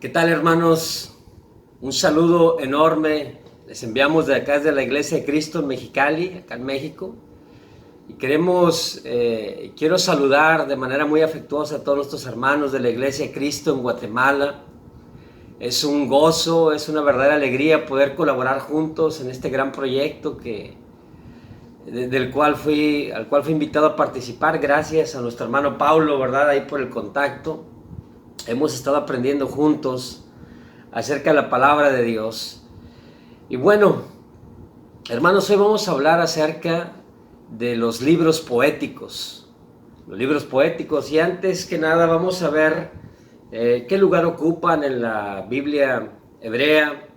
¿Qué tal, hermanos? Un saludo enorme. Les enviamos de acá, desde la Iglesia de Cristo en Mexicali, acá en México. Y quiero saludar de manera muy afectuosa a todos nuestros hermanos de la Iglesia de Cristo en Guatemala. Es un gozo, es una verdadera alegría poder colaborar juntos en este gran proyecto al cual fui invitado a participar gracias a nuestro hermano Paulo, ¿verdad? Ahí por el contacto. Hemos estado aprendiendo juntos acerca de la palabra de Dios. Y bueno, hermanos, hoy vamos a hablar acerca de los libros poéticos. Los libros poéticos, y antes que nada vamos a ver qué lugar ocupan en la Biblia hebrea.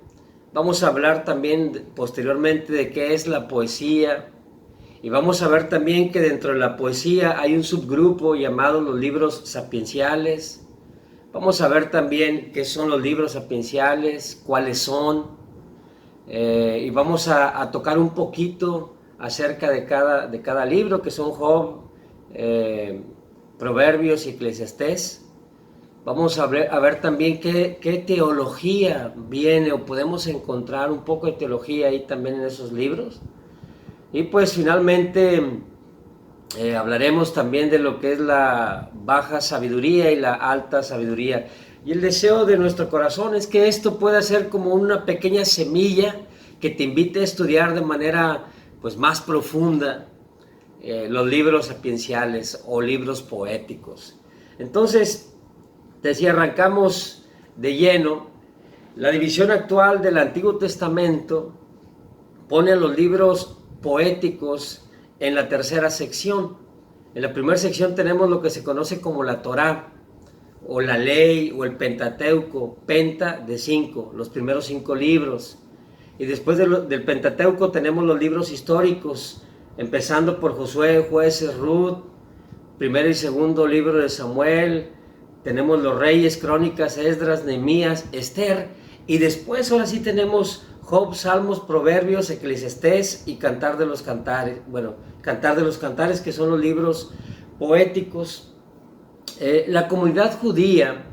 Vamos a hablar también posteriormente de qué es la poesía. Y vamos a ver también que dentro de la poesía hay un subgrupo llamado los libros sapienciales. Vamos a ver también qué son los libros sapienciales, cuáles son, y vamos a tocar un poquito acerca de cada libro, que son Job, Proverbios y Eclesiastés. Vamos a ver también qué teología viene, o podemos encontrar un poco de teología ahí también en esos libros. Y pues finalmente hablaremos también de lo que es la baja sabiduría y la alta sabiduría. Y el deseo de nuestro corazón es que esto pueda ser como una pequeña semilla que te invite a estudiar de manera pues más profunda los libros sapienciales o libros poéticos. Entonces, si arrancamos de lleno, la división actual del Antiguo Testamento pone a los libros poéticos en la tercera sección. En la primera sección tenemos lo que se conoce como la Torá, o la ley, o el Pentateuco, penta de 5, los primeros 5 libros. Y después del Pentateuco tenemos los libros históricos, empezando por Josué, Jueces, Ruth, primero y segundo libro de Samuel. Tenemos los Reyes, Crónicas, Esdras, Nehemías, Esther. Y después ahora sí tenemos Job, Salmos, Proverbios, Eclesiastés y Cantar de los Cantares. Bueno, Cantar de los Cantares, que son los libros poéticos. La comunidad judía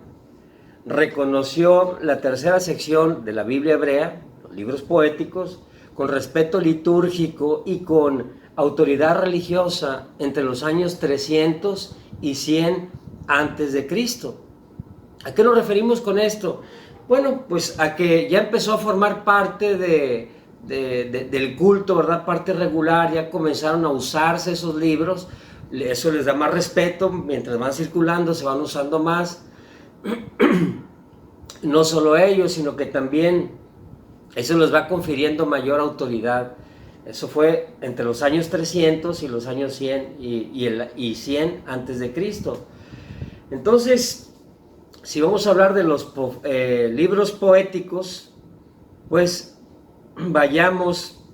reconoció la tercera sección de la Biblia hebrea, los libros poéticos, con respeto litúrgico y con autoridad religiosa entre los años 300 y 100 antes de Cristo. ¿A qué nos referimos con esto? Bueno, pues a que ya empezó a formar parte del culto, ¿verdad? Parte regular, ya comenzaron a usarse esos libros. Eso les da más respeto, mientras van circulando se van usando más. No solo ellos, sino que también eso les va confiriendo mayor autoridad. Eso fue entre los años 300 y los años 100 y 100 antes de Cristo. Entonces, si vamos a hablar de los libros poéticos, pues vayamos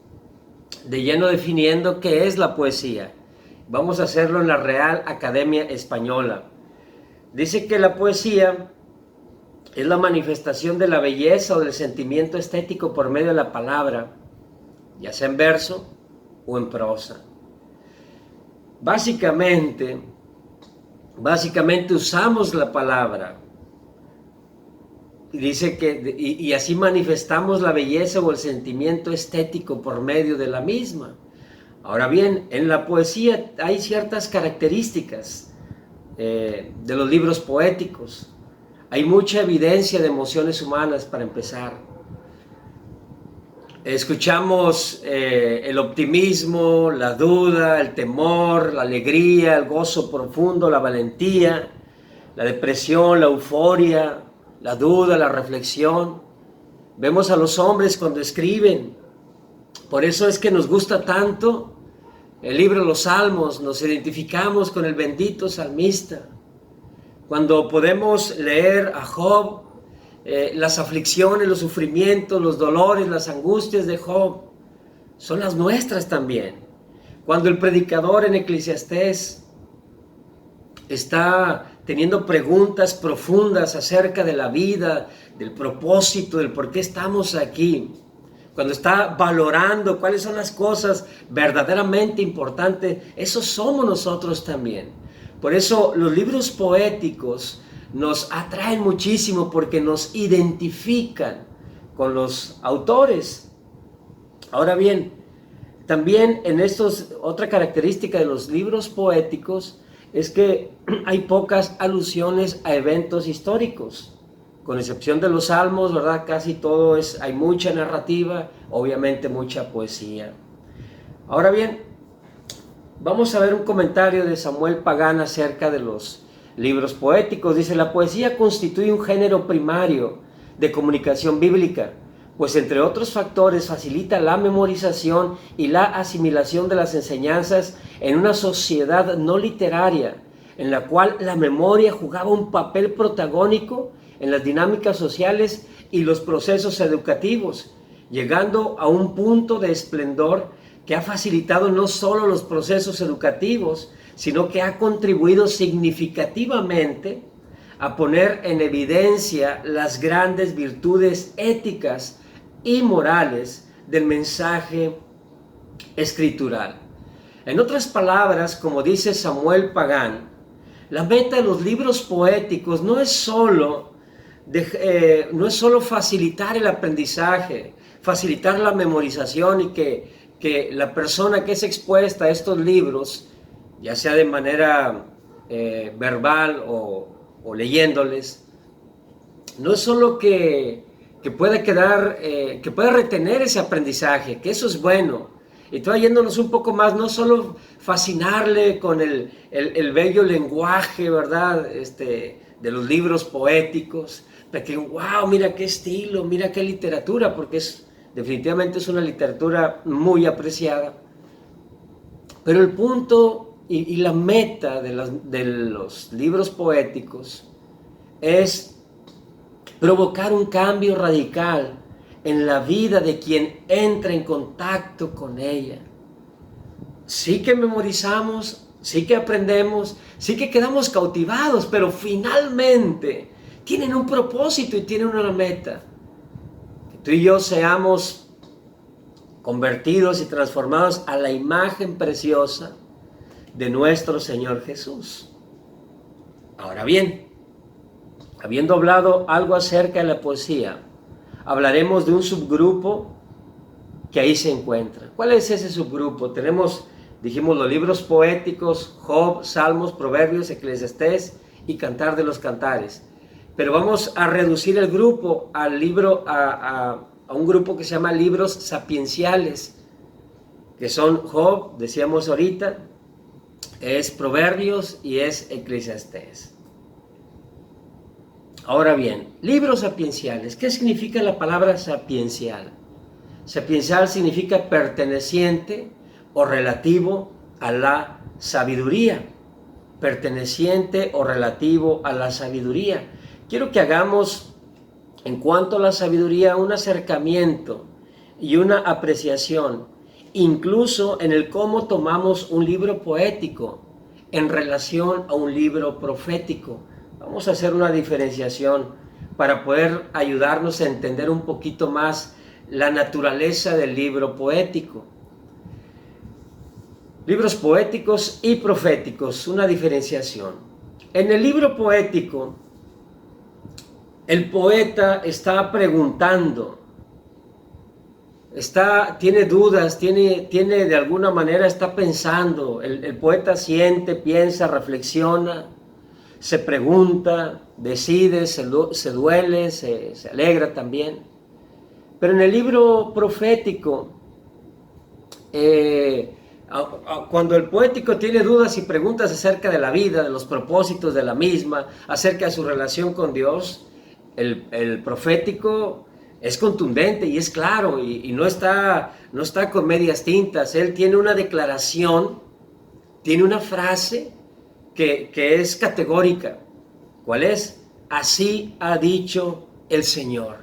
de lleno definiendo qué es la poesía. Vamos a hacerlo en la Real Academia Española. Dice que la poesía es la manifestación de la belleza o del sentimiento estético por medio de la palabra, ya sea en verso o en prosa. Básicamente usamos la palabra. Y dice que y así manifestamos la belleza o el sentimiento estético por medio de la misma. Ahora bien, en la poesía hay ciertas características de los libros poéticos. Hay mucha evidencia de emociones humanas, para empezar. Escuchamos el optimismo, la duda, el temor, la alegría, el gozo profundo, la valentía, la depresión, la euforia, la duda, la reflexión. Vemos a los hombres cuando escriben. Por eso es que nos gusta tanto el libro de los Salmos. Nos identificamos con el bendito salmista. Cuando podemos leer a Job, las aflicciones, los sufrimientos, los dolores, las angustias de Job son las nuestras también. Cuando el predicador en Eclesiastés está teniendo preguntas profundas acerca de la vida, del propósito, del por qué estamos aquí, cuando está valorando cuáles son las cosas verdaderamente importantes, eso somos nosotros también. Por eso los libros poéticos nos atraen muchísimo porque nos identifican con los autores. Ahora bien, también en estos, otra característica de los libros poéticos es que hay pocas alusiones a eventos históricos, con excepción de los salmos, ¿verdad? Casi todo hay mucha narrativa, obviamente mucha poesía. Ahora bien, vamos a ver un comentario de Samuel Pagán acerca de los libros poéticos. Dice: la poesía constituye un género primario de comunicación bíblica, pues entre otros factores facilita la memorización y la asimilación de las enseñanzas en una sociedad no literaria, en la cual la memoria jugaba un papel protagónico en las dinámicas sociales y los procesos educativos, llegando a un punto de esplendor que ha facilitado no solo los procesos educativos, sino que ha contribuido significativamente a poner en evidencia las grandes virtudes éticas y morales del mensaje escritural. En otras palabras, como dice Samuel Pagán, la meta de los libros poéticos no es solo facilitar el aprendizaje, facilitar la memorización y que la persona que es expuesta a estos libros, ya sea de manera verbal o leyéndoles, no es solo que pueda quedar, que pueda retener ese aprendizaje, que eso es bueno. Y trayéndonos un poco más, no solo fascinarle con el bello lenguaje, ¿verdad? De los libros poéticos, de que, wow, mira qué estilo, mira qué literatura, porque definitivamente es una literatura muy apreciada. Pero el punto y la meta de los libros poéticos es provocar un cambio radical en la vida de quien entra en contacto con ella. Sí que memorizamos, sí que aprendemos, sí que quedamos cautivados, pero finalmente tienen un propósito y tienen una meta. Que tú y yo seamos convertidos y transformados a la imagen preciosa de nuestro Señor Jesús. Ahora bien, habiendo hablado algo acerca de la poesía, hablaremos de un subgrupo que ahí se encuentra. ¿Cuál es ese subgrupo? Dijimos los libros poéticos: Job, Salmos, Proverbios, Eclesiastés y Cantar de los Cantares. Pero vamos a reducir el grupo a un grupo que se llama libros sapienciales, que son Job, decíamos ahorita, es Proverbios y es Eclesiastés. Ahora bien, libros sapienciales. ¿Qué significa la palabra sapiencial? Sapiencial significa perteneciente o relativo a la sabiduría. Perteneciente o relativo a la sabiduría. Quiero que hagamos, en cuanto a la sabiduría, un acercamiento y una apreciación, incluso en el cómo tomamos un libro poético en relación a un libro profético. Vamos a hacer una diferenciación para poder ayudarnos a entender un poquito más la naturaleza del libro poético. Libros poéticos y proféticos, una diferenciación. En el libro poético, el poeta está preguntando, tiene dudas, tiene de alguna manera está pensando. El poeta siente, piensa, reflexiona, se pregunta, decide, se duele, se alegra también. Pero en el libro profético, cuando el poético tiene dudas y preguntas acerca de la vida, de los propósitos de la misma, acerca de su relación con Dios, el profético es contundente y es claro y no está con medias tintas. Él tiene una declaración, tiene una frase que es categórica. ¿Cuál es? Así ha dicho el Señor.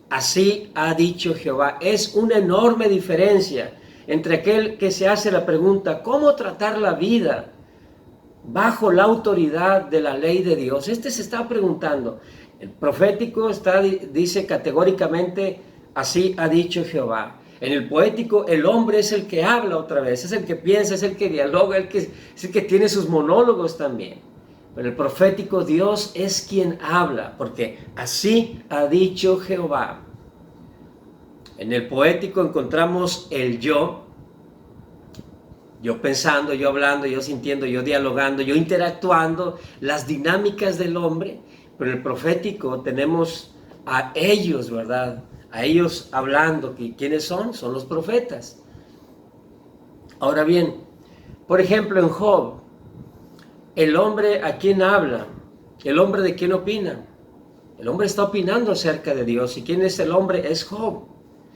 Así ha dicho Jehová. Es una enorme diferencia entre aquel que se hace la pregunta, ¿cómo tratar la vida bajo la autoridad de la ley de Dios? Se está preguntando. El profético dice categóricamente, así ha dicho Jehová. En el poético, el hombre es el que habla otra vez, es el que piensa, es el que dialoga, es el que tiene sus monólogos también. Pero el profético, Dios es quien habla, porque así ha dicho Jehová. En el poético encontramos el yo pensando, yo hablando, yo sintiendo, yo dialogando, yo interactuando, las dinámicas del hombre. Pero en el profético tenemos a ellos, ¿verdad? A ellos hablando. ¿Quiénes son? Son los profetas. Ahora bien, por ejemplo, en Job, el hombre a quién habla, el hombre de quién opina. El hombre está opinando acerca de Dios. ¿Y quién es el hombre? Es Job.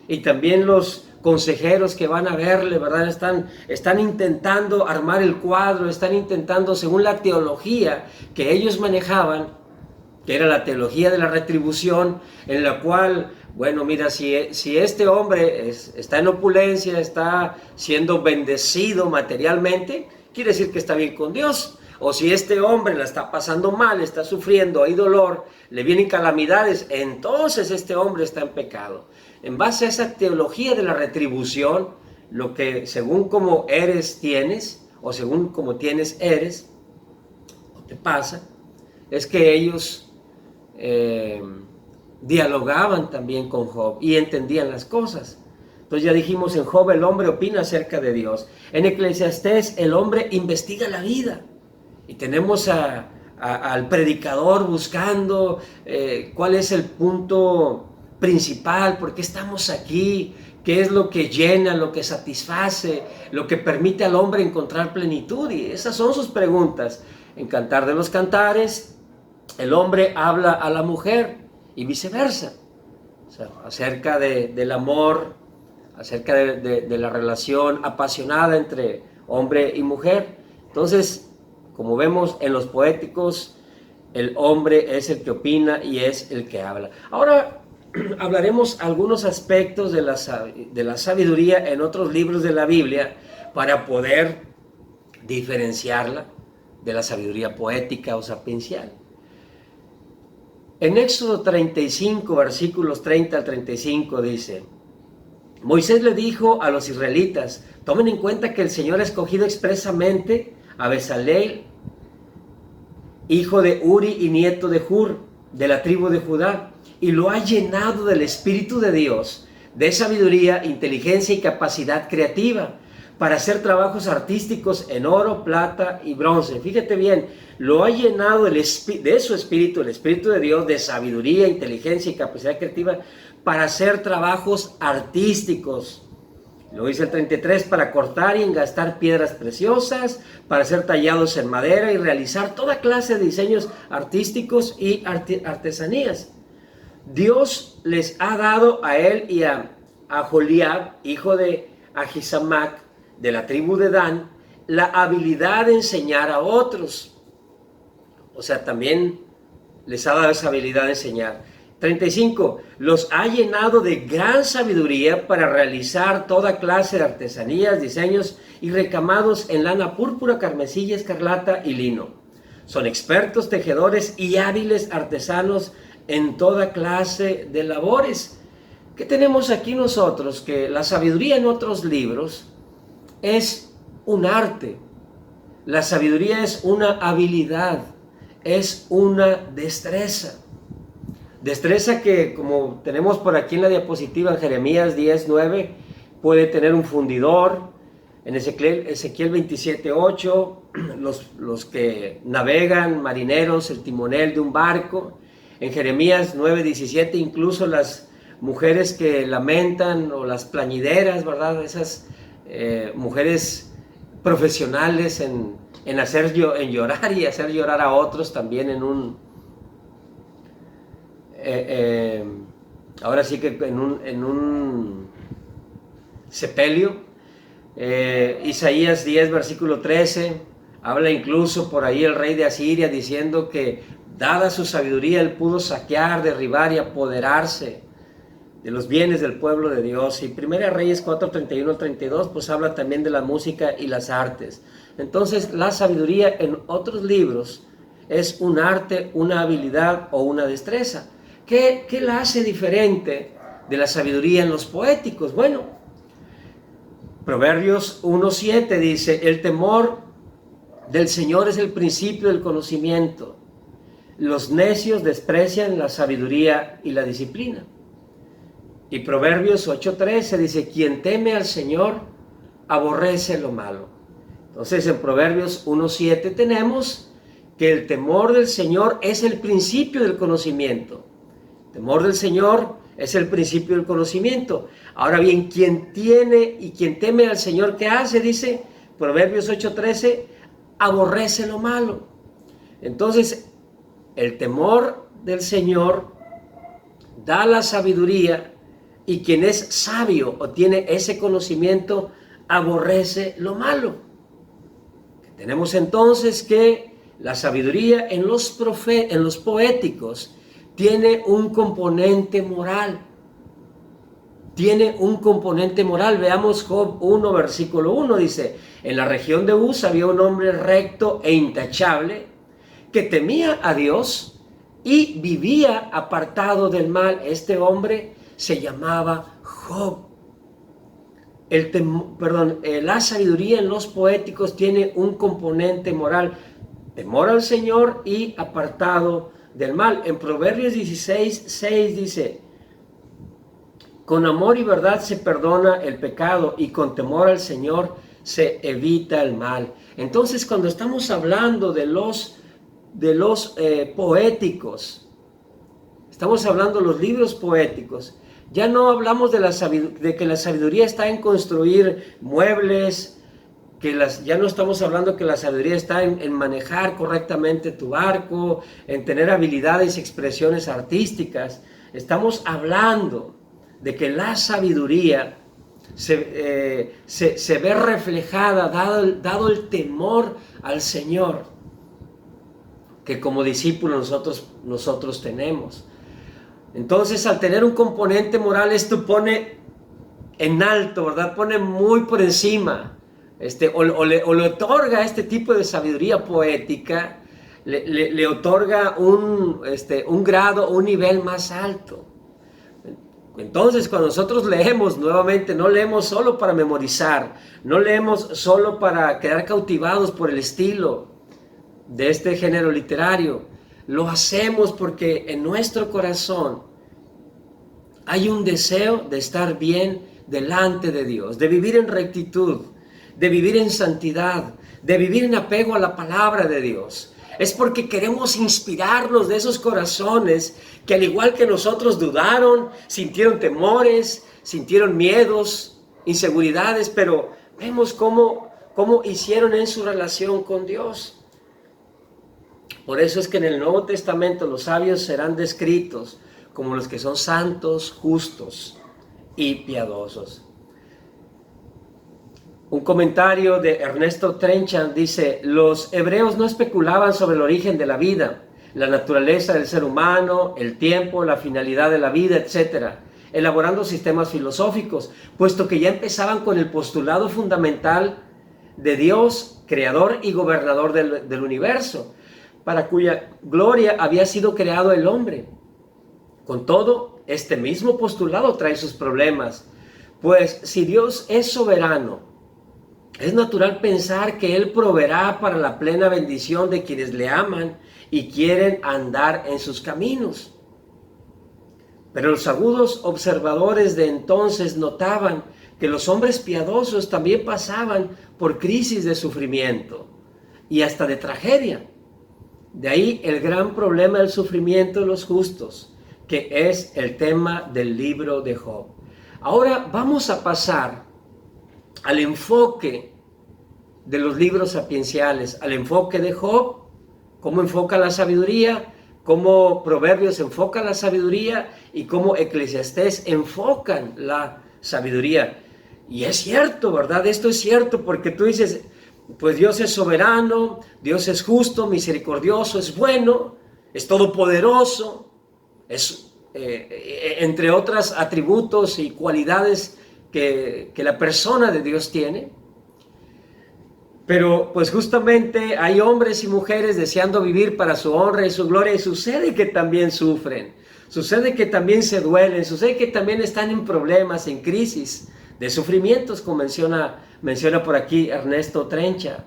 Y también los consejeros que van a verle, ¿verdad? Están intentando armar el cuadro, están intentando, según la teología que ellos manejaban, que era la teología de la retribución, en la cual, bueno, mira, si este hombre está en opulencia, está siendo bendecido materialmente, quiere decir que está bien con Dios. O si este hombre la está pasando mal, está sufriendo, hay dolor, le vienen calamidades, entonces este hombre está en pecado. En base a esa teología de la retribución, lo que según como eres tienes, o según como tienes eres, o te pasa, es que ellos dialogaban también con Job y entendían las cosas. Entonces ya dijimos, en Job el hombre opina acerca de Dios. En Eclesiastés el hombre investiga la vida. Y tenemos al predicador buscando cuál es el punto principal, por qué estamos aquí, qué es lo que llena, lo que satisface, lo que permite al hombre encontrar plenitud. Y esas son sus preguntas. En Cantar de los Cantares, el hombre habla a la mujer y viceversa. O sea, acerca del amor, acerca de la relación apasionada entre hombre y mujer. Entonces, como vemos en los poéticos, el hombre es el que opina y es el que habla. Ahora hablaremos algunos aspectos de la sabiduría en otros libros de la Biblia para poder diferenciarla de la sabiduría poética o sapiencial. En Éxodo 35, versículos 30 al 35 dice: Moisés le dijo a los israelitas: tomen en cuenta que el Señor ha escogido expresamente a Bezaleel, hijo de Uri y nieto de Hur, de la tribu de Judá, y lo ha llenado del Espíritu de Dios, de sabiduría, inteligencia y capacidad creativa, para hacer trabajos artísticos en oro, plata y bronce. Fíjate bien, lo ha llenado de su Espíritu, el Espíritu de Dios, de sabiduría, inteligencia y capacidad creativa, para hacer trabajos artísticos. Lo dice el 33, para cortar y engastar piedras preciosas, para ser tallados en madera y realizar toda clase de diseños artísticos y artesanías. Dios les ha dado a él y a Joliab, hijo de Ahisamac, de la tribu de Dan, la habilidad de enseñar a otros. O sea, también les ha dado esa habilidad de enseñar. 35. Los ha llenado de gran sabiduría para realizar toda clase de artesanías, diseños y recamados en lana púrpura, carmesí, escarlata y lino. Son expertos tejedores y hábiles artesanos en toda clase de labores. ¿Qué tenemos aquí nosotros? Que la sabiduría en otros libros es un arte. La sabiduría es una habilidad, es una destreza. Destreza que, como tenemos por aquí en la diapositiva en Jeremías 10:9, puede tener un fundidor. En Ezequiel 27:8, los que navegan, marineros, el timonel de un barco. En Jeremías 9:17, incluso las mujeres que lamentan, o las plañideras, ¿verdad? Esas mujeres profesionales en llorar y hacer llorar a otros también en un... ahora sí que en un sepelio. Isaías 10, versículo 13, habla incluso por ahí el rey de Asiria diciendo que dada su sabiduría él pudo saquear, derribar y apoderarse de los bienes del pueblo de Dios. Y Primera Reyes 4, 31 al 32 pues habla también de la música y las artes. Entonces la sabiduría en otros libros es un arte, una habilidad o una destreza. ¿Qué la hace diferente de la sabiduría en los poéticos? Bueno, Proverbios 1:7 dice: el temor Del Señor es el principio del conocimiento. Los necios desprecian la sabiduría y la disciplina. Y Proverbios 8:13 dice, quien teme al Señor aborrece lo malo. Entonces en Proverbios 1:7 tenemos que el temor del Señor es el principio del conocimiento. El temor del Señor es el principio del conocimiento. Ahora bien, quien tiene y quien teme al Señor, ¿qué hace? Dice Proverbios 8:13, aborrece lo malo. Entonces, el temor del Señor da la sabiduría, y quien es sabio o tiene ese conocimiento aborrece lo malo. Tenemos entonces que la sabiduría en los poéticos tiene un componente moral. Tiene un componente moral. Veamos Job 1, versículo 1, dice, en la región de Uz había un hombre recto e intachable que temía a Dios y vivía apartado del mal. Este hombre se llamaba Job. La sabiduría en los poéticos tiene un componente moral, temor al Señor y apartado del mal. En Proverbios 16:6 dice, con amor y verdad se perdona el pecado y con temor al Señor se evita el mal. Entonces, cuando estamos hablando de los poéticos, estamos hablando de los libros poéticos, ya no hablamos de que la sabiduría está en construir muebles, ya no estamos hablando que la sabiduría está en manejar correctamente tu barco, en tener habilidades y expresiones artísticas. Estamos hablando de que la sabiduría se ve reflejada, dado el temor al Señor, que como discípulos nosotros tenemos. Entonces, al tener un componente moral, esto pone en alto, ¿verdad? Pone muy por encima, o le otorga este tipo de sabiduría poética, le otorga un grado, un nivel más alto. Entonces, cuando nosotros leemos nuevamente, no leemos solo para memorizar, no leemos solo para quedar cautivados por el estilo de este género literario. Lo hacemos porque en nuestro corazón hay un deseo de estar bien delante de Dios, de vivir en rectitud, de vivir en santidad, de vivir en apego a la palabra de Dios. Es porque queremos inspirarnos de esos corazones que, al igual que nosotros, dudaron, sintieron temores, sintieron miedos, inseguridades, pero vemos cómo hicieron en su relación con Dios. Por eso es que en el Nuevo Testamento los sabios serán descritos como los que son santos, justos y piadosos. Un comentario de Ernesto Trenchant dice, los hebreos no especulaban sobre el origen de la vida, la naturaleza del ser humano, el tiempo, la finalidad de la vida, etc., elaborando sistemas filosóficos, puesto que ya empezaban con el postulado fundamental de Dios, creador y gobernador del universo, para cuya gloria había sido creado el hombre. Con todo, este mismo postulado trae sus problemas, pues si Dios es soberano, es natural pensar que Él proveerá para la plena bendición de quienes le aman y quieren andar en sus caminos. Pero los agudos observadores de entonces notaban que los hombres piadosos también pasaban por crisis de sufrimiento y hasta de tragedia. De ahí el gran problema del sufrimiento de los justos, que es el tema del libro de Job. Ahora vamos a pasar al enfoque de los libros sapienciales, al enfoque de Job, cómo enfoca la sabiduría, cómo Proverbios enfoca la sabiduría y cómo Eclesiastés enfocan la sabiduría. Y es cierto, ¿verdad? Esto es cierto porque tú dices, pues Dios es soberano, Dios es justo, misericordioso, es bueno, es todopoderoso, es entre otros atributos y cualidades que la persona de Dios tiene. Pero pues justamente hay hombres y mujeres deseando vivir para su honra y su gloria, y sucede que también sufren, sucede que también se duelen, sucede que también están en problemas, en crisis de sufrimientos, como menciona por aquí Ernesto Trenchant.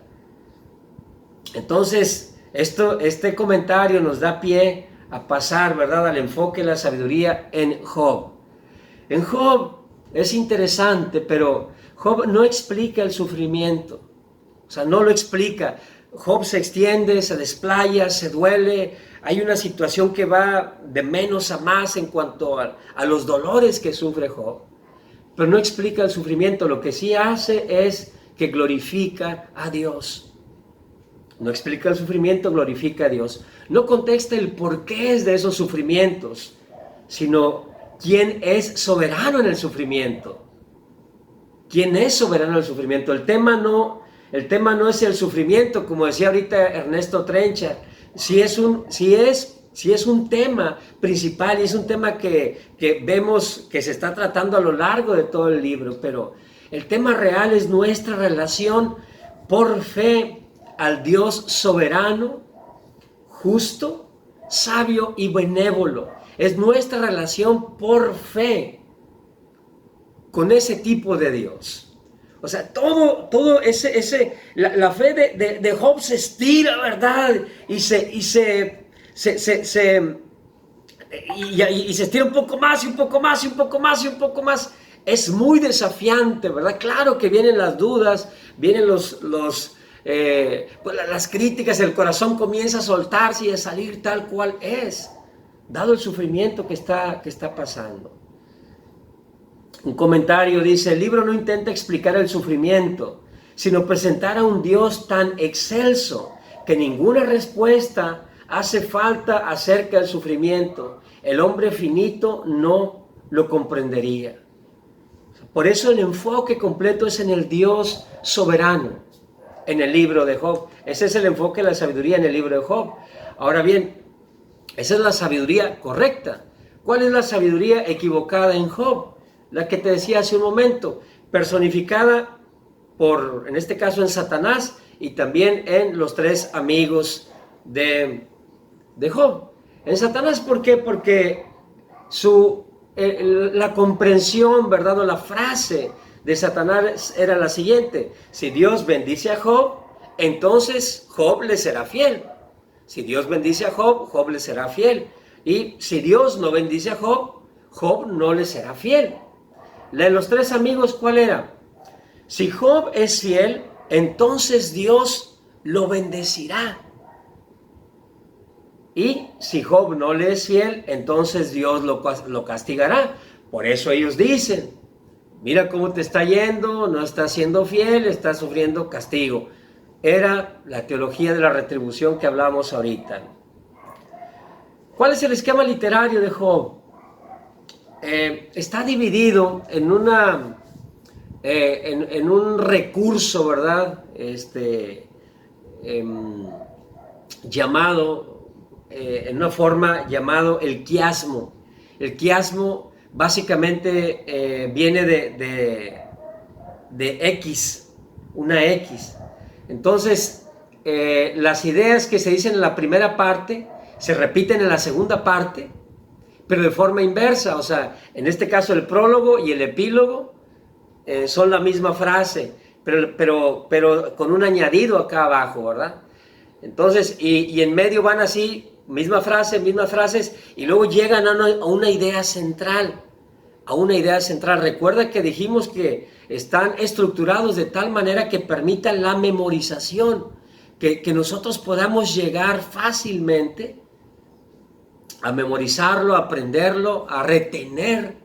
Entonces, este comentario nos da pie a pasar, ¿verdad?, al enfoque de la sabiduría en Job. En Job es interesante, pero Job no explica el sufrimiento. O sea, no lo explica. Job se extiende, se desplaya, se duele. Hay una situación que va de menos a más en cuanto a los dolores que sufre Job. Pero no explica el sufrimiento. Lo que sí hace es que glorifica a Dios. No explica el sufrimiento, glorifica a Dios. No contesta el porqué de esos sufrimientos, sino quién es soberano en el sufrimiento. ¿Quién es soberano en el sufrimiento? El tema no es el sufrimiento, como decía ahorita Ernesto Trencha. Si es un tema principal y es un tema que vemos que se está tratando a lo largo de todo el libro, pero el tema real es nuestra relación por fe al Dios soberano, justo, sabio y benévolo. Es nuestra relación por fe con ese tipo de Dios. O sea, todo la fe de Job se estira, ¿verdad? Y se estira un poco más y un poco más y un poco más y un poco más. Es muy desafiante, ¿verdad? Claro que vienen las dudas, vienen pues las críticas, el corazón comienza a soltarse y a salir tal cual es, dado el sufrimiento que está pasando. Un comentario dice: el libro no intenta explicar el sufrimiento, sino presentar a un Dios tan excelso que ninguna respuesta hace falta acerca del sufrimiento. El hombre finito no lo comprendería. Por eso el enfoque completo es en el Dios soberano, en el libro de Job. Ese es el enfoque de la sabiduría en el libro de Job. Ahora bien, esa es la sabiduría correcta. ¿Cuál es la sabiduría equivocada en Job? La que te decía hace un momento, personificada en este caso en Satanás y también en los tres amigos de Job. En Satanás, ¿por qué? Porque la comprensión, ¿verdad?, o la frase de Satanás era la siguiente: si Dios bendice a Job, entonces Job le será fiel. Si Dios bendice a Job, Job le será fiel. Y si Dios no bendice a Job, Job no le será fiel. La de los tres amigos, ¿cuál era? Si Job es fiel, entonces Dios lo bendecirá. Y si Job no le es fiel, entonces Dios lo castigará. Por eso ellos dicen: mira cómo te está yendo, no estás siendo fiel, estás sufriendo castigo. Era la teología de la retribución que hablábamos ahorita. ¿Cuál es el esquema literario de Job? Está dividido en un recurso, ¿verdad? Llamado, en una forma llamado el quiasmo. El quiasmo básicamente viene de X, una X. Entonces, las ideas que se dicen en la primera parte se repiten en la segunda parte, pero de forma inversa. O sea, en este caso el prólogo y el epílogo son la misma frase, pero con un añadido acá abajo, ¿verdad? Entonces, y en medio van así, mismas frases, y luego llegan a una idea central, Recuerda que dijimos que están estructurados de tal manera que permitan la memorización, que nosotros podamos llegar fácilmente a memorizarlo, a aprenderlo, a retener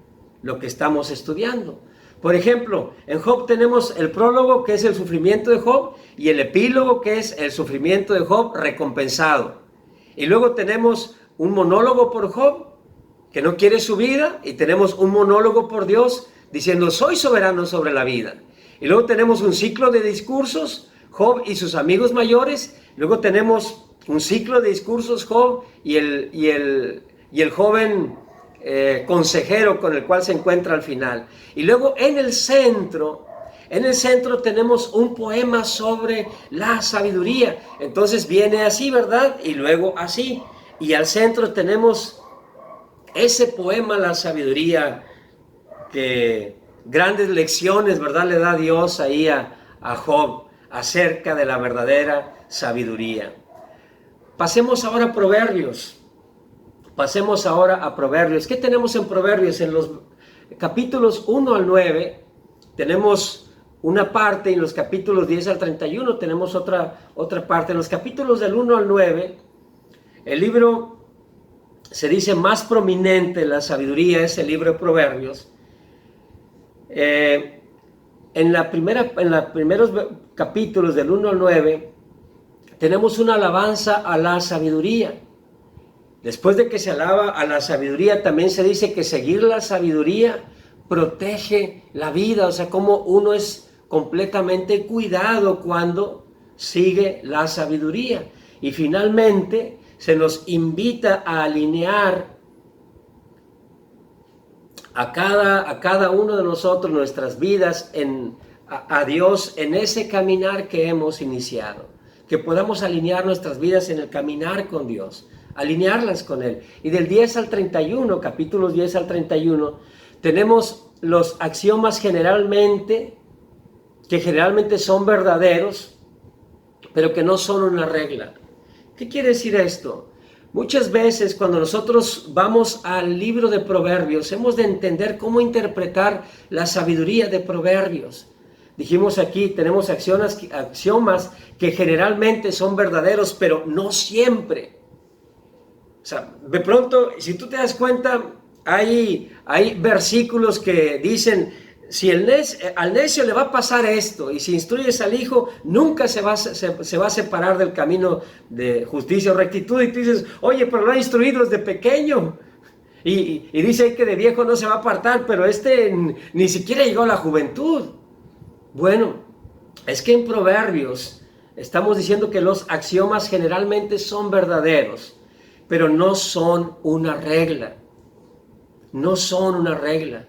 lo que estamos estudiando. Por ejemplo, en Job tenemos el prólogo, que es el sufrimiento de Job, y el epílogo, que es el sufrimiento de Job recompensado. Y luego tenemos un monólogo por Job, que no quiere su vida, y tenemos un monólogo por Dios, diciendo: soy soberano sobre la vida. Y luego tenemos un ciclo de discursos, Job y sus amigos mayores. Luego tenemos un ciclo de discursos, Job y el joven consejero con el cual se encuentra al final. Y luego en el centro tenemos un poema sobre la sabiduría. Entonces viene así, ¿verdad? Y luego así. Y al centro tenemos ese poema, la sabiduría, que grandes lecciones, ¿verdad?, le da Dios ahí a Job, acerca de la verdadera sabiduría. Pasemos ahora a Proverbios. Pasemos ahora a Proverbios. ¿Qué tenemos en Proverbios? En los capítulos 1 al 9 tenemos una parte, y en los capítulos 10 al 31 tenemos otra parte. En los capítulos del 1 al 9, el libro se dice más prominente, la sabiduría, es el libro de Proverbios. En los primeros capítulos del 1 al 9 tenemos una alabanza a la sabiduría. Después de que se alaba a la sabiduría, también se dice que seguir la sabiduría protege la vida. O sea, como uno es completamente cuidado cuando sigue la sabiduría. Y finalmente se nos invita a alinear a cada uno de nosotros nuestras vidas a Dios en ese caminar que hemos iniciado. Que podamos alinear nuestras vidas en el caminar con Dios, alinearlas con Él. Y del 10 al 31, capítulos 10 al 31, tenemos los axiomas que generalmente son verdaderos, pero que no son una regla. ¿Qué quiere decir esto? Muchas veces cuando nosotros vamos al libro de Proverbios, hemos de entender cómo interpretar la sabiduría de Proverbios. Dijimos aquí, tenemos axiomas que generalmente son verdaderos, pero no siempre. O sea, de pronto, si tú te das cuenta, hay versículos que dicen, si al necio le va a pasar esto, y si instruyes al hijo, nunca se va a separar del camino de justicia o rectitud. Y tú dices, oye, pero lo ha instruido desde pequeño. Y dice ahí que de viejo no se va a apartar, pero ni siquiera llegó a la juventud. Bueno, es que en Proverbios estamos diciendo que los axiomas generalmente son verdaderos, pero no son una regla. No son una regla.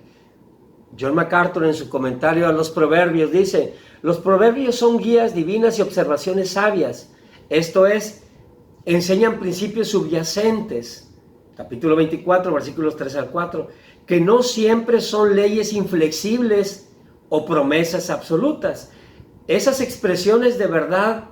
John MacArthur en su comentario a los Proverbios dice, los Proverbios son guías divinas y observaciones sabias. Esto es, enseñan principios subyacentes. Capítulo 24, versículos 3 al 4, que no siempre son leyes inflexibles o promesas absolutas. Esas expresiones de verdad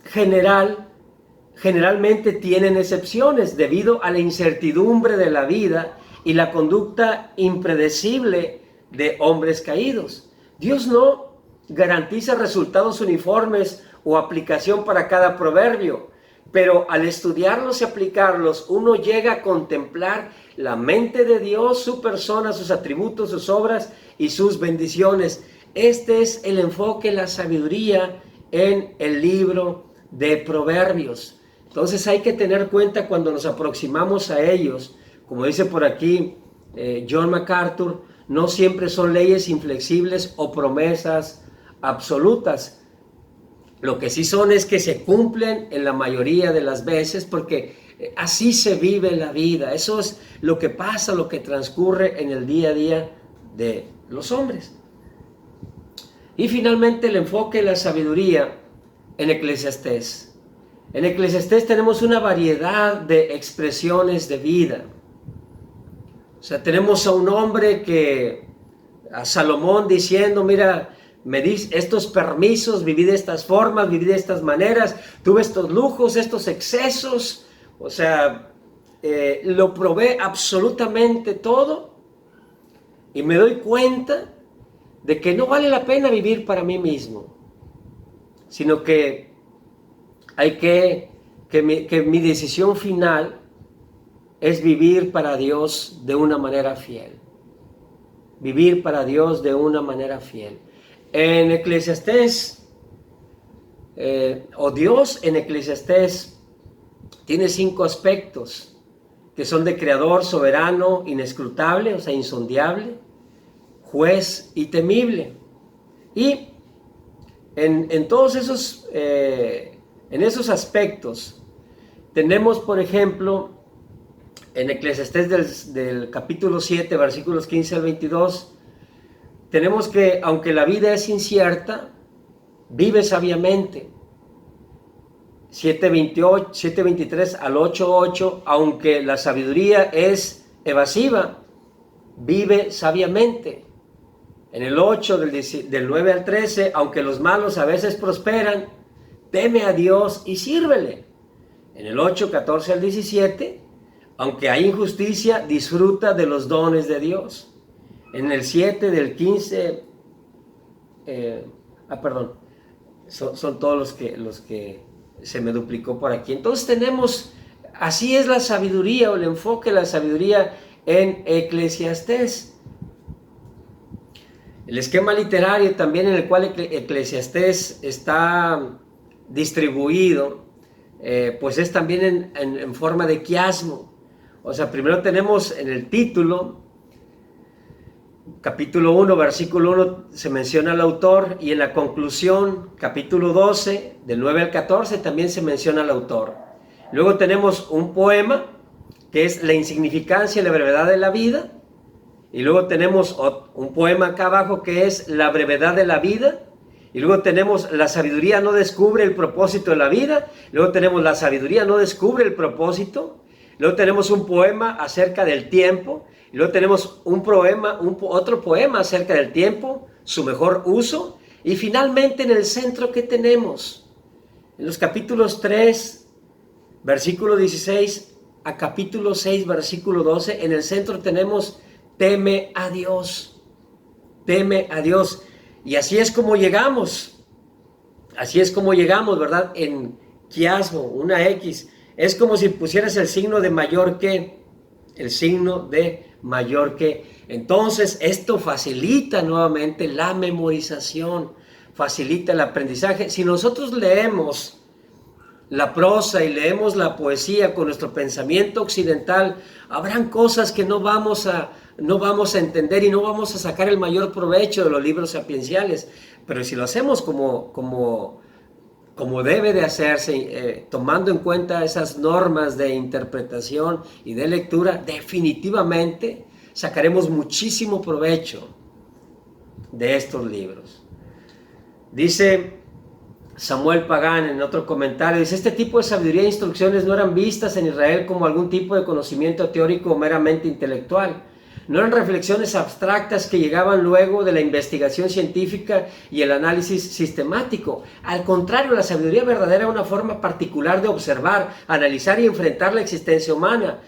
generalmente tienen excepciones debido a la incertidumbre de la vida y la conducta impredecible de hombres caídos. Dios no garantiza resultados uniformes o aplicación para cada proverbio, pero al estudiarlos y aplicarlos, uno llega a contemplar la mente de Dios, su persona, sus atributos, sus obras y sus bendiciones. Este es el enfoque, la sabiduría en el libro de Proverbios. Entonces hay que tener cuenta cuando nos aproximamos a ellos, como dice por aquí John MacArthur, no siempre son leyes inflexibles o promesas absolutas. Lo que sí son es que se cumplen en la mayoría de las veces, porque así se vive la vida. Eso es lo que pasa, lo que transcurre en el día a día de los hombres. Y finalmente el enfoque de la sabiduría en Eclesiastés. En Eclesiastés tenemos una variedad de expresiones de vida. O sea, tenemos a un hombre a Salomón diciendo, mira, me dis estos permisos, viví de estas formas, viví de estas maneras, tuve estos lujos, estos excesos, o sea, lo probé absolutamente todo y me doy cuenta de que no vale la pena vivir para mí mismo, sino que hay que mi decisión final es vivir para Dios de una manera fiel. Vivir para Dios de una manera fiel. En Eclesiastés, Dios en Eclesiastés tiene 5 aspectos que son de creador, soberano, inescrutable, o sea, insondable, juez y temible. Y en todos esos, en esos aspectos tenemos, por ejemplo, en Eclesiastés del capítulo 7, versículos 15 al 22, tenemos que, aunque la vida es incierta, vive sabiamente. 7:23 al 8:8, aunque la sabiduría es evasiva, vive sabiamente. En el 8, del 9 al 13, aunque los malos a veces prosperan, teme a Dios y sírvele. En el 8, 14 al 17, aunque hay injusticia, disfruta de los dones de Dios. En el 7, del 15, son todos los que se me duplicó por aquí. Entonces tenemos, así es la sabiduría, o el enfoque de la sabiduría en Eclesiastés. El esquema literario también en el cual Eclesiastés está distribuido, pues es también en forma de quiasmo. O sea, primero tenemos en el título, capítulo 1, versículo 1, se menciona al autor, y en la conclusión, capítulo 12, del 9 al 14, también se menciona al autor. Luego tenemos un poema, que es la insignificancia y la brevedad de la vida. Y luego tenemos un poema acá abajo que es la brevedad de la vida. Y luego tenemos la sabiduría no descubre el propósito de la vida. Luego tenemos la sabiduría no descubre el propósito. Luego tenemos un poema acerca del tiempo. Y luego tenemos otro poema acerca del tiempo, su mejor uso. Y finalmente en el centro, ¿qué tenemos? En los capítulos 3, versículo 16 a capítulo 6, versículo 12, en el centro tenemos teme a Dios, teme a Dios. Y así es como llegamos, ¿verdad? En quiasmo, una X. Es como si pusieras el signo de mayor que, el signo de mayor que. Entonces esto facilita nuevamente la memorización, facilita el aprendizaje. Si nosotros leemos la prosa y leemos la poesía con nuestro pensamiento occidental, habrán cosas que no vamos a entender y no vamos a sacar el mayor provecho de los libros sapienciales. Pero si lo hacemos como debe de hacerse, tomando en cuenta esas normas de interpretación y de lectura, definitivamente sacaremos muchísimo provecho de estos libros. Dice Samuel Pagán en otro comentario, dice: este tipo de sabiduría e instrucciones no eran vistas en Israel como algún tipo de conocimiento teórico o meramente intelectual. No eran reflexiones abstractas que llegaban luego de la investigación científica y el análisis sistemático. Al contrario, la sabiduría verdadera era una forma particular de observar, analizar y enfrentar la existencia humana,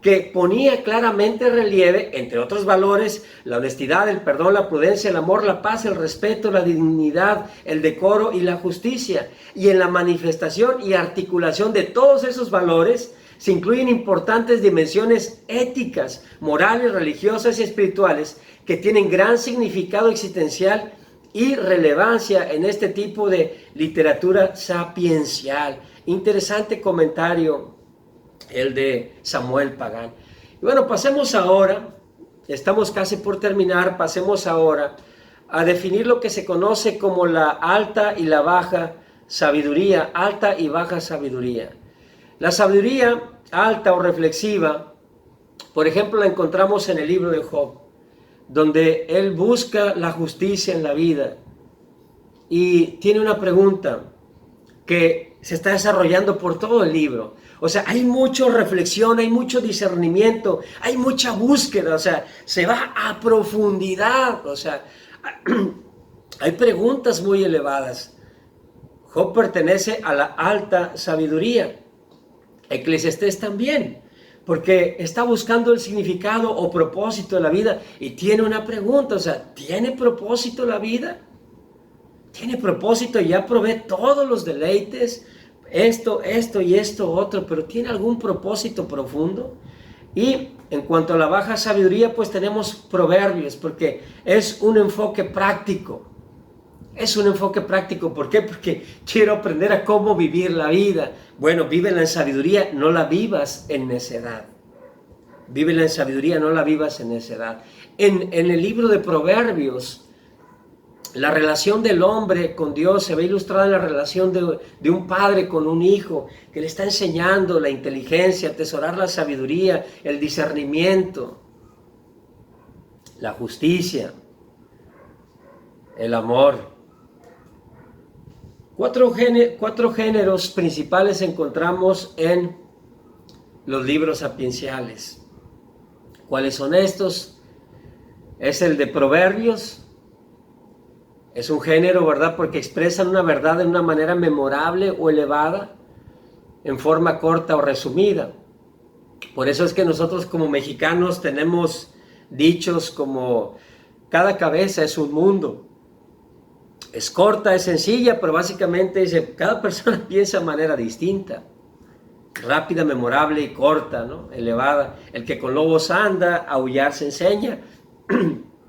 que ponía claramente en relieve, entre otros valores, la honestidad, el perdón, la prudencia, el amor, la paz, el respeto, la dignidad, el decoro y la justicia. Y en la manifestación y articulación de todos esos valores se incluyen importantes dimensiones éticas, morales, religiosas y espirituales que tienen gran significado existencial y relevancia en este tipo de literatura sapiencial. Interesante comentario el de Samuel Pagán. Y bueno, pasemos ahora, estamos casi por terminar, pasemos ahora a definir lo que se conoce como la alta y la baja sabiduría, alta y baja sabiduría. La sabiduría alta o reflexiva, por ejemplo, la encontramos en el libro de Job, donde él busca la justicia en la vida y tiene una pregunta que se está desarrollando por todo el libro. O sea, hay mucha reflexión, hay mucho discernimiento, hay mucha búsqueda, o sea, se va a profundidad, o sea, hay preguntas muy elevadas. Job pertenece a la alta sabiduría. Eclesiastés también, porque está buscando el significado o propósito de la vida y tiene una pregunta, o sea, ¿tiene propósito la vida? ¿Tiene propósito? Ya probé todos los deleites, esto y esto otro, pero ¿tiene algún propósito profundo? Y en cuanto a la baja sabiduría, pues tenemos Proverbios, porque es un enfoque práctico. Es un enfoque práctico. ¿Por qué? Porque quiero aprender a cómo vivir la vida. Bueno, vívela en sabiduría, no la vivas en necedad. Vívela en sabiduría, no la vivas en necedad. En el libro de Proverbios, la relación del hombre con Dios se ve ilustrada en la relación de un padre con un hijo, que le está enseñando la inteligencia, atesorar la sabiduría, el discernimiento, la justicia, el amor. Cuatro géneros principales encontramos en los libros sapienciales. ¿Cuáles son estos? Es el de Proverbios, Es un género, ¿verdad? Porque expresan una verdad de una manera memorable o elevada, en forma corta o resumida. Por eso es que nosotros como mexicanos tenemos dichos como cada cabeza es un mundo. Es corta, es sencilla, pero básicamente dice, cada persona piensa de manera distinta. Rápida, memorable y corta, ¿no? Elevada. El que con lobos anda, aullar se enseña.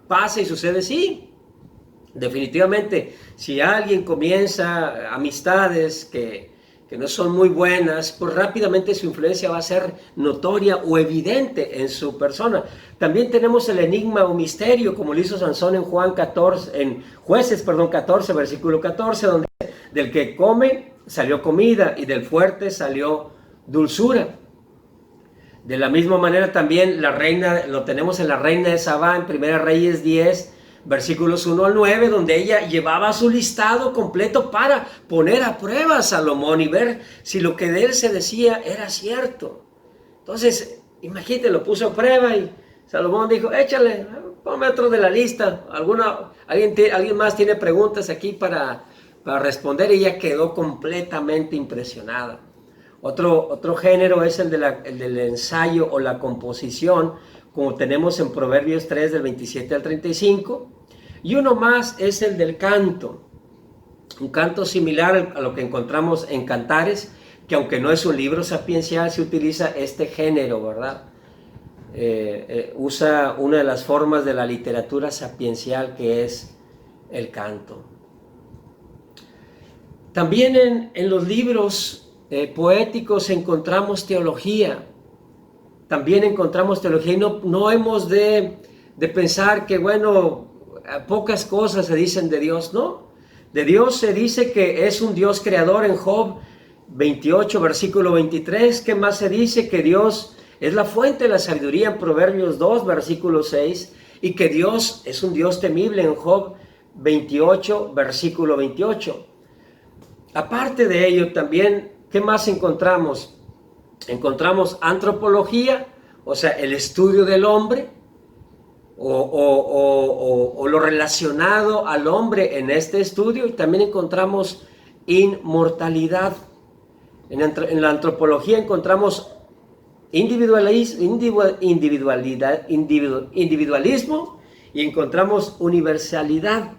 Pasa y sucede, sí. Definitivamente, si alguien comienza amistades que no son muy buenas, pues rápidamente su influencia va a ser notoria o evidente en su persona. También tenemos el enigma o misterio, como lo hizo Sansón en Jueces 14, versículo 14, donde del que come salió comida y del fuerte salió dulzura. De la misma manera también la reina, lo tenemos en la reina de Sabá, en 1 Reyes 10, versículos 1 al 9, donde ella llevaba su listado completo para poner a prueba a Salomón y ver si lo que de él se decía era cierto. Entonces, imagínate, lo puso a prueba y Salomón dijo, échale, ponme otro de la lista. ¿Alguien más tiene preguntas aquí para responder? Y ella quedó completamente impresionada. Otro género es el del ensayo o la composición, como tenemos en Proverbios 3 del 27 al 35, y uno más es el del canto, un canto similar a lo que encontramos en Cantares, que aunque no es un libro sapiencial, se utiliza este género, ¿verdad? Usa una de las formas de la literatura sapiencial, que es el canto. También en los libros poéticos encontramos teología. También encontramos teología y no hemos de pensar que, bueno, pocas cosas se dicen de Dios, ¿no? De Dios se dice que es un Dios creador en Job 28, versículo 23. ¿Qué más se dice? Que Dios es la fuente de la sabiduría en Proverbios 2, versículo 6. Y que Dios es un Dios temible en Job 28, versículo 28. Aparte de ello, también, ¿qué más encontramos? Encontramos antropología, o sea, el estudio del hombre, o lo relacionado al hombre en este estudio, y también encontramos inmortalidad. En la antropología encontramos individualismo y encontramos universalidad.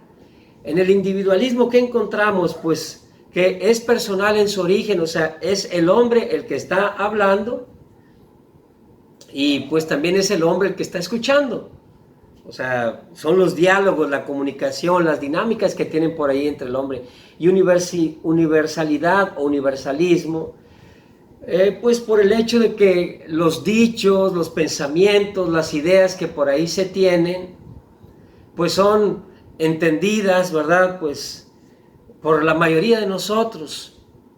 En el individualismo, ¿qué encontramos? Pues que es personal en su origen, o sea, es el hombre el que está hablando y pues también es el hombre el que está escuchando. O sea, son los diálogos, la comunicación, las dinámicas que tienen por ahí entre el hombre. Y universalidad o universalismo, pues por el hecho de que los dichos, los pensamientos, las ideas que por ahí se tienen, pues son entendidas, ¿verdad? Pues por la mayoría de nosotros,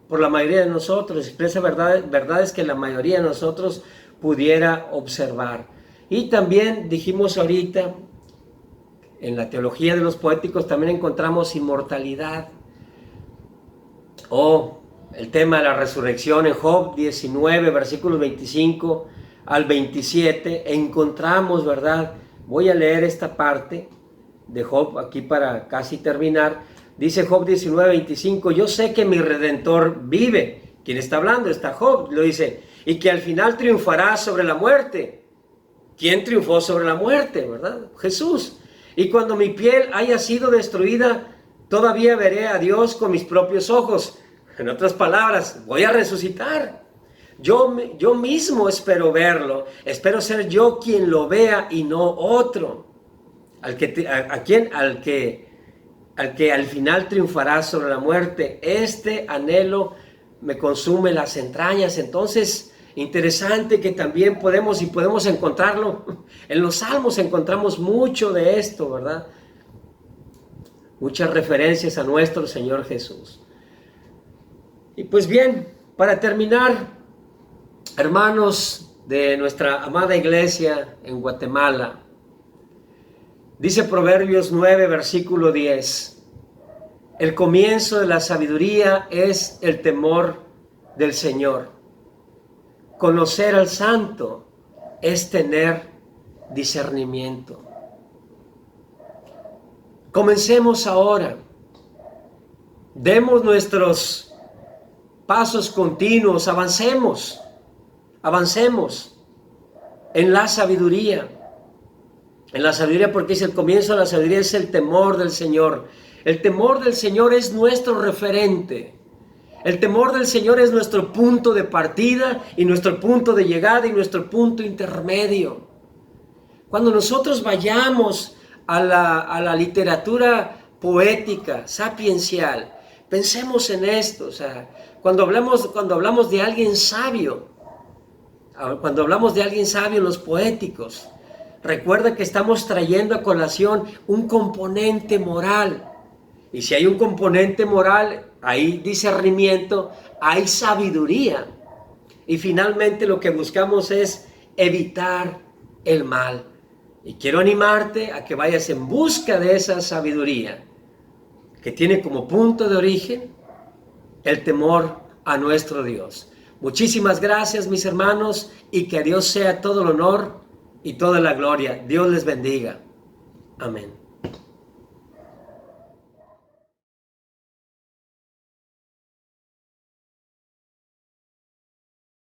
expresa verdades que la mayoría de nosotros pudiera observar. Y también dijimos ahorita, en la teología de los poéticos también encontramos inmortalidad, o el tema de la resurrección en Job 19, versículos 25 al 27, encontramos, ¿verdad? Voy a leer esta parte de Job aquí para casi terminar. Dice Job 19, 25, yo sé que mi Redentor vive. ¿Quién está hablando? Está Job, lo dice, y que al final triunfará sobre la muerte. ¿Quién triunfó sobre la muerte, verdad? Jesús. Y cuando mi piel haya sido destruida, todavía veré a Dios con mis propios ojos. En otras palabras, voy a resucitar. Yo mismo espero verlo. Espero ser yo quien lo vea y no otro. Al que al final triunfará sobre la muerte. Este anhelo me consume las entrañas. Entonces, interesante que también podemos encontrarlo. En los Salmos encontramos mucho de esto, ¿verdad? Muchas referencias a nuestro Señor Jesús. Y pues bien, para terminar, hermanos de nuestra amada iglesia en Guatemala, dice Proverbios 9, versículo 10, el comienzo de la sabiduría es el temor del Señor. Conocer al Santo es tener discernimiento. Comencemos ahora demos nuestros pasos continuos, avancemos en la sabiduría. En la sabiduría, porque es el comienzo de la sabiduría, es el temor del Señor. El temor del Señor es nuestro referente. El temor del Señor es nuestro punto de partida y nuestro punto de llegada y nuestro punto intermedio. Cuando nosotros vayamos a la literatura poética, sapiencial, pensemos en esto. O sea, cuando hablamos de alguien sabio, los poéticos, recuerda que estamos trayendo a colación un componente moral. Y si hay un componente moral, hay discernimiento, hay sabiduría. Y finalmente lo que buscamos es evitar el mal. Y quiero animarte a que vayas en busca de esa sabiduría, que tiene como punto de origen el temor a nuestro Dios. Muchísimas gracias, mis hermanos, y que a Dios sea todo el honor y toda la gloria. Dios les bendiga. Amén.